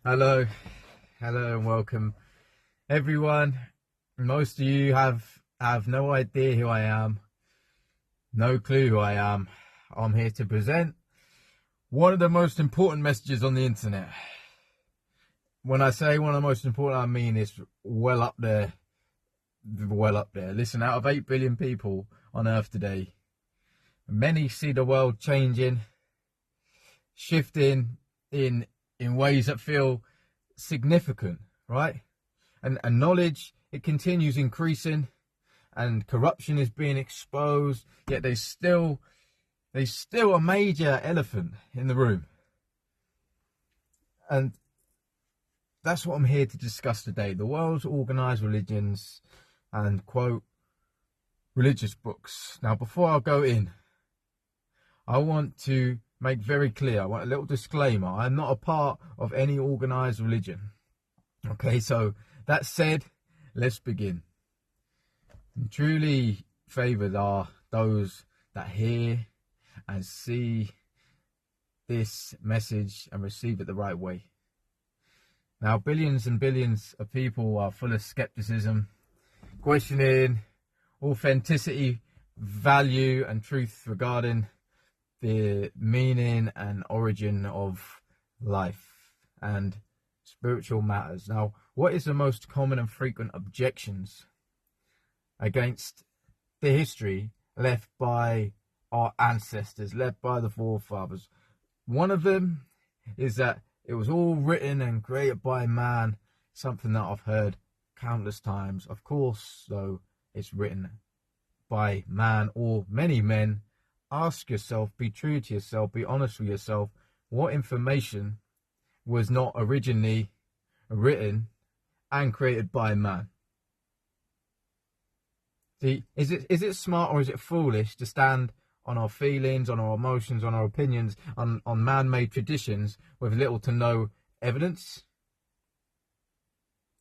Hello, hello, and welcome, everyone. Most of you have no idea who I am, no clue who I am. I'm here to present one of the most important messages on the internet. When I say one of the most important, I mean it's well up there, well up there. Listen, out of 8 billion people on Earth today, many see the world changing, shifting in ways that feel significant, right? And knowledge, it continues increasing, and corruption is being exposed, yet there's still a major elephant in the room. And that's what I'm here to discuss today. The world's organized religions and, quote, religious books. Now, before I go in, I want to make very clear, I want a little disclaimer. I'm not a part of any organized religion. Okay, so that said, let's begin. And truly favored are those that hear and see this message and receive it the right way. Now, billions and billions of people are full of skepticism, questioning authenticity, value, and truth regarding the meaning and origin of life and spiritual matters. Now, what is the most common and frequent objections against the history left by our ancestors, left by the forefathers? One of them is that it was all written and created by man, something that I've heard countless times. Of course, though, it's written by man or many men. Ask yourself, be true to yourself, be honest with yourself. What information was not originally written and created by man? See, is it smart or is it foolish to stand on our feelings, on our emotions, on our opinions, on man-made traditions with little to no evidence?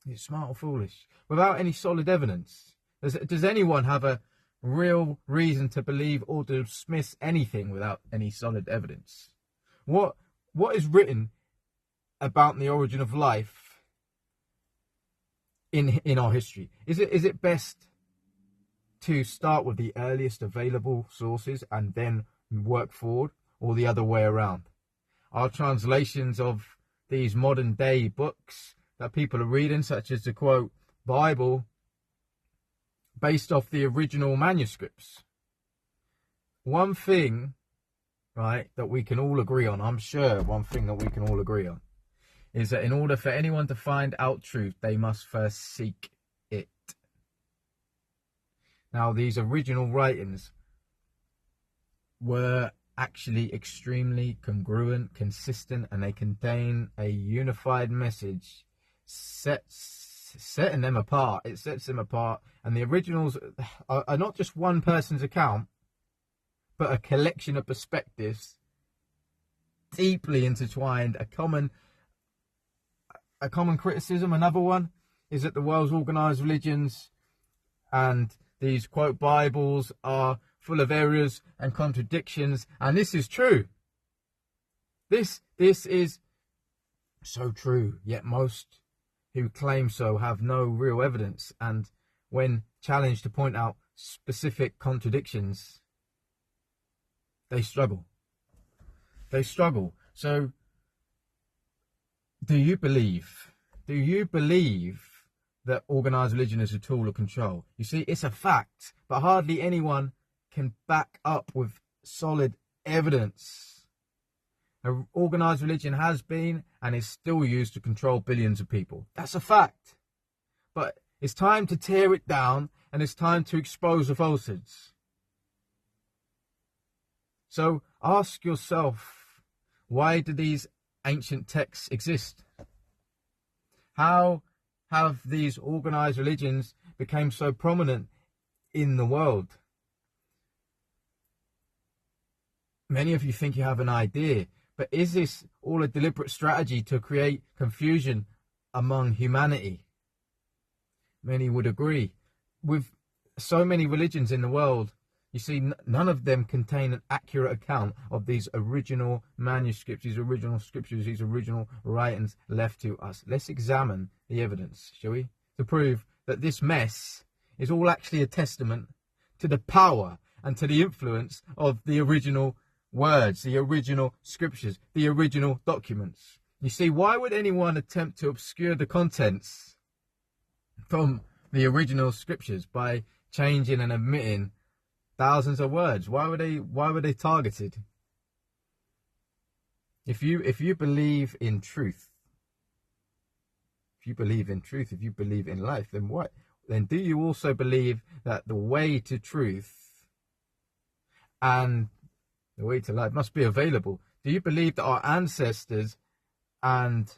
Is it smart or foolish? Without any solid evidence. Does anyone have a real reason to believe or to dismiss anything without any solid evidence? What is written about the origin of life in our history? Is it best to start with the earliest available sources and then work forward, or the other way around? Our translations of these modern day books that people are reading, such as the, quote, Bible, based off the original manuscripts. One thing, right, that we can all agree on, I'm sure one thing that we can all agree on, is that in order for anyone to find out truth, they must first seek it. Now, these original writings were actually extremely congruent, consistent, and they contain a unified message setting them apart. It sets them apart. And the originals are not just one person's account, but a collection of perspectives deeply intertwined. A common criticism, another one, is that the world's organized religions and these, quote, Bibles are full of errors and contradictions. And this is true. This is so true. Yet most who claim so have no real evidence. And when challenged to point out specific contradictions, they struggle. They struggle. So, do you believe that organized religion is a tool of control? You see, it's a fact, but hardly anyone can back up with solid evidence. Organized religion has been and is still used to control billions of people. That's a fact. But it's time to tear it down, and it's time to expose the falsehoods. So ask yourself, why do these ancient texts exist? How have these organized religions become so prominent in the world? Many of you think you have an idea, but is this all a deliberate strategy to create confusion among humanity? Many would agree. With so many religions in the world, You see, none of them contain an accurate account of these original manuscripts, these original scriptures, these original writings left to us. Let's examine the evidence, shall we? To prove that this mess is all actually a testament to the power and to the influence of the original words, the original scriptures, the original documents. You see, why would anyone attempt to obscure the contents from the original scriptures by changing and omitting thousands of words? Why were they targeted? If you believe in truth, if you believe in life, then what? Then do you also believe that the way to truth and the way to life must be available? Do you believe that our ancestors and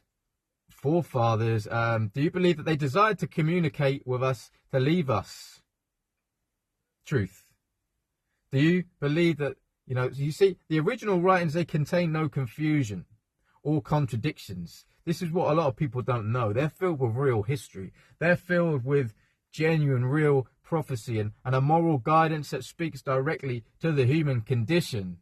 forefathers, do you believe that they desired to communicate with us, to leave us truth? Do you believe that, you see, the original writings, they contain no confusion or contradictions. This is what a lot of people don't know. They're filled with real history. They're filled with genuine, real prophecy and a moral guidance that speaks directly to the human condition.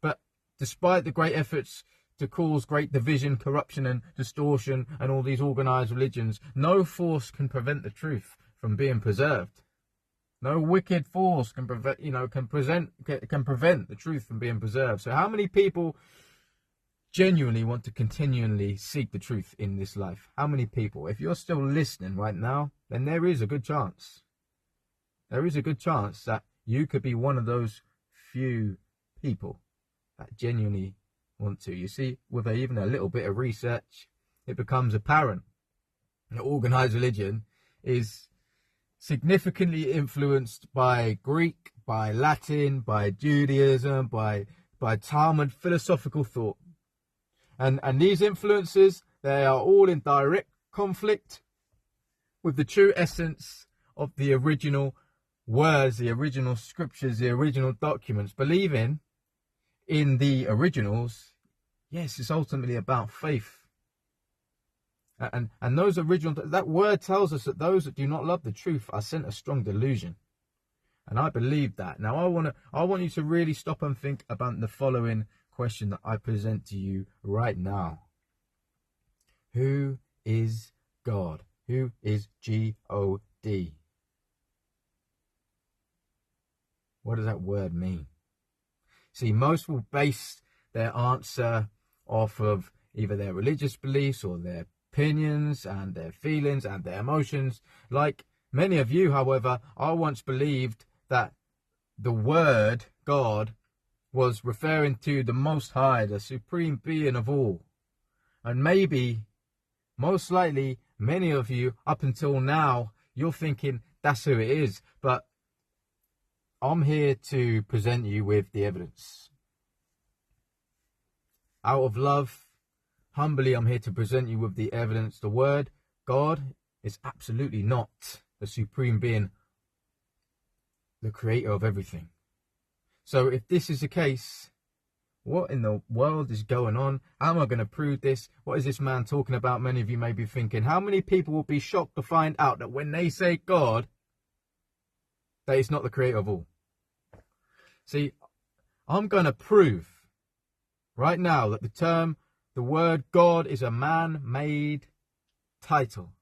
But despite the great efforts to cause great division, corruption and distortion and all these organized religions, no force can prevent the truth from being preserved. No wicked force can prevent the truth from being preserved. So how many people genuinely want to continually seek the truth in this life? How many people? If you're still listening right now, then there is a good chance. There is a good chance that you could be one of those few people that genuinely want to. You see, with even a little bit of research, it becomes apparent that organized religion is significantly influenced by Greek, by Latin, by Judaism, by Talmud philosophical thought. And these influences, they are all in direct conflict with the true essence of the original words, the original scriptures, the original documents. Believing in the originals, yes, it's ultimately about faith. And those original, that word tells us that those that do not love the truth are sent a strong delusion. And I believe that. Now I want you to really stop and think about the following question that I present to you right now. Who is God? Who is God? What does that word mean? See, most will base their answer off of either their religious beliefs or their opinions and their feelings and their emotions. Like many of you, however, I once believed that the word God was referring to the Most High, the supreme being of all. And maybe, most likely, many of you, up until now, you're thinking that's who it is. But I'm here to present you with the evidence. Out of love, humbly, I'm here to present you with the evidence. The word God is absolutely not the supreme being, the creator of everything. So if this is the case, what in the world is going on? How am I going to prove this? What is this man talking about? Many of you may be thinking, how many people will be shocked to find out that when they say God, that it's not the creator of all? See, I'm going to prove right now that the word God is a man-made title,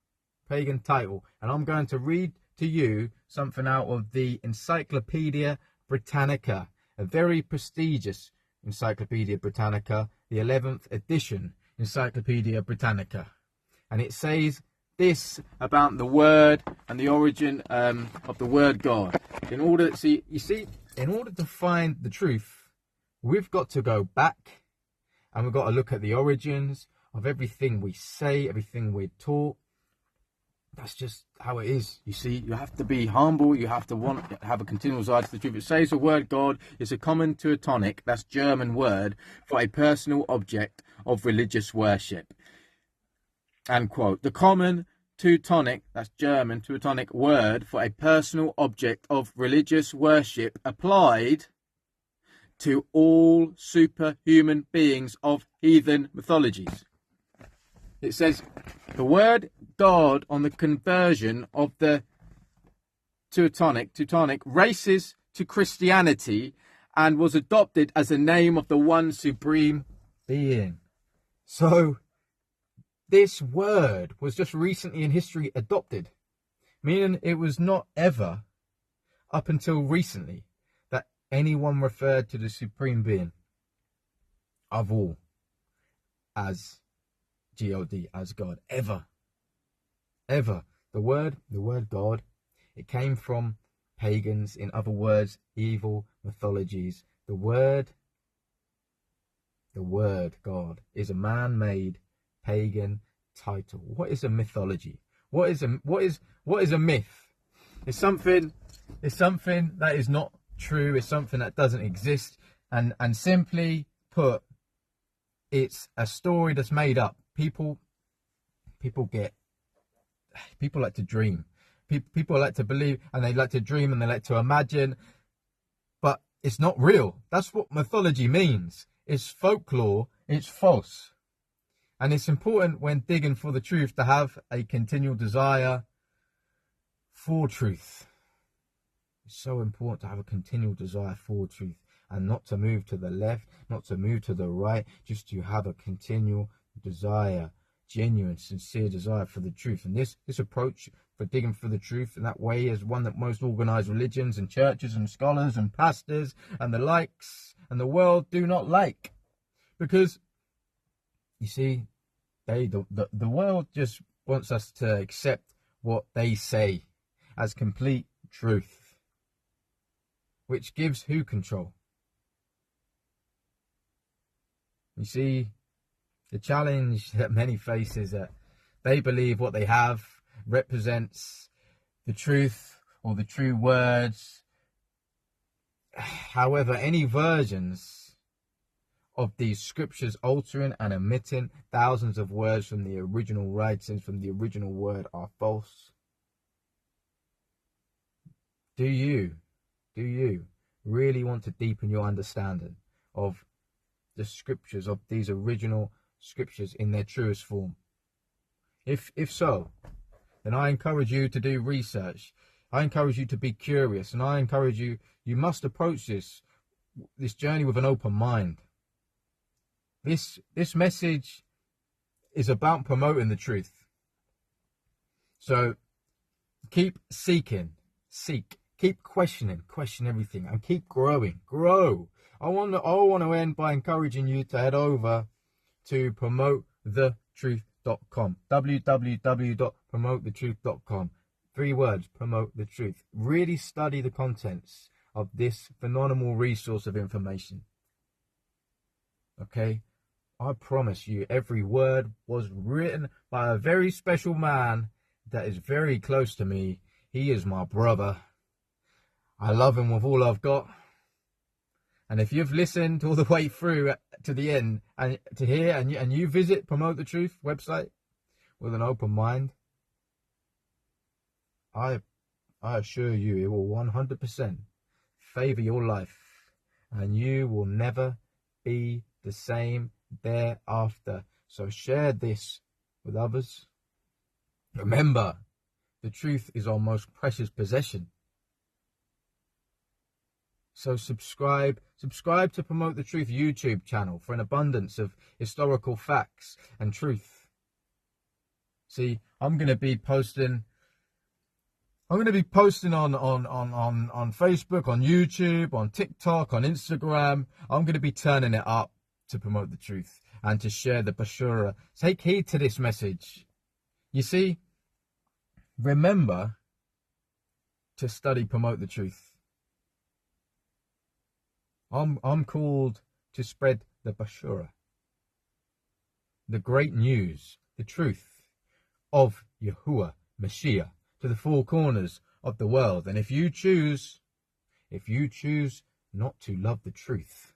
pagan title. And I'm going to read to you something out of the Encyclopedia Britannica, a very prestigious Encyclopedia Britannica, the 11th edition Encyclopedia Britannica. And it says this about the word and the origin of the word God. In order to find the truth, we've got to go back and we've got to look at the origins of everything we say, everything we're taught. That's just how it is. You see, you have to be humble. You have to have a continual desire to the truth. It says the word God is a common Teutonic, that's German word, for a personal object of religious worship. And quote, the common Teutonic, that's German, Teutonic word for a personal object of religious worship applied to all superhuman beings of heathen mythologies. It says the word God on the conversion of the Teutonic races to Christianity and was adopted as the name of the one supreme being. So this word was just recently in history adopted, meaning it was not ever up until recently that anyone referred to the supreme being of all as God, as God, ever. The word God, it came from pagans, in other words, evil mythologies. The word God is a man-made pagan title. What is a mythology? What is a myth? It's something that is not true. It's something that doesn't exist. And simply put, it's a story that's made up. People like to dream. People like to believe, and they like to dream, and they like to imagine, but it's not real. That's what mythology means. It's folklore. It's false. And it's important when digging for the truth to have a continual desire for truth. It's so important to have a continual desire for truth and not to move to the left, not to move to the right, just to have a continual desire, genuine, sincere desire for the truth. And this approach for digging for the truth in that way is one that most organized religions and churches and scholars and pastors and the likes and the world do not like. Because, you see, the world just wants us to accept what they say as complete truth, which gives who control? You see, the challenge that many face is that they believe what they have represents the truth or the true words. However, any versions of these scriptures altering and omitting thousands of words from the original writings, from the original word, are false. Do you really want to deepen your understanding of the scriptures, of these original scriptures in their truest form? If so, then I encourage you to do research. I encourage you to be curious, and I encourage you must approach this journey with an open mind. This message is about promoting the truth. So keep seeking, keep questioning, question everything, and keep growing. Grow. I want to end by encouraging you to head over to promothetruth.com. www.promothetruth.com. 3 words, promote the truth. Really study the contents of this phenomenal resource of information. Okay? I promise you, every word was written by a very special man that is very close to me. He is my brother. I love him with all I've got. And if you've listened all the way through to the end and to here, and you visit Promote the Truth website with an open mind, I assure you it will 100% favor your life, and you will never be the same thereafter. So share this with others. Remember, the truth is our most precious possession. So subscribe to Promote the Truth YouTube channel for an abundance of historical facts and truth. See, I'm going to be posting on Facebook, on YouTube, on TikTok, on Instagram. I'm going to be turning it up to promote the truth and to share the Bashura. Take heed to this message. You see, remember to study, promote the truth. I'm called to spread the Bashura, the great news, the truth of Yahuwah Mashiach to the 4 corners of the world. And if you choose not to love the truth,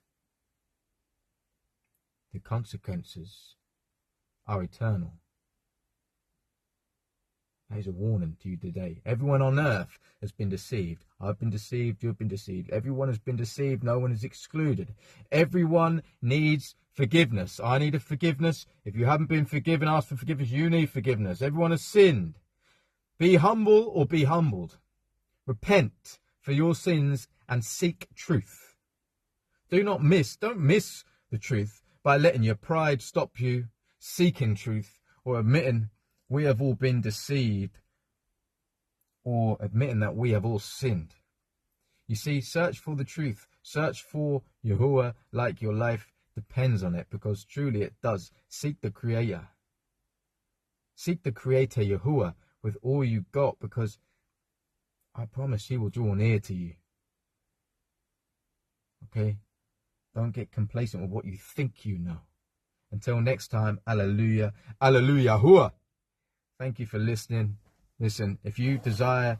the consequences are eternal. That is a warning to you today. Everyone on earth has been deceived. I've been deceived. You've been deceived. Everyone has been deceived. No one is excluded. Everyone needs forgiveness. I need a forgiveness. If you haven't been forgiven, ask for forgiveness. You need forgiveness. Everyone has sinned. Be humble or be humbled. Repent for your sins and seek truth. Don't miss the truth by letting your pride stop you seeking truth, or admitting we have all been deceived, or admitting that we have all sinned. You see, search for the truth. Search for Yahuwah like your life depends on it, because truly it does. Seek the Creator. Seek the Creator, Yahuwah, with all you got, because I promise He will draw near to you. Okay? Don't get complacent with what you think you know. Until next time, Alleluia, Alleluia, Yahuwah. Thank you for listening. Listen, if you desire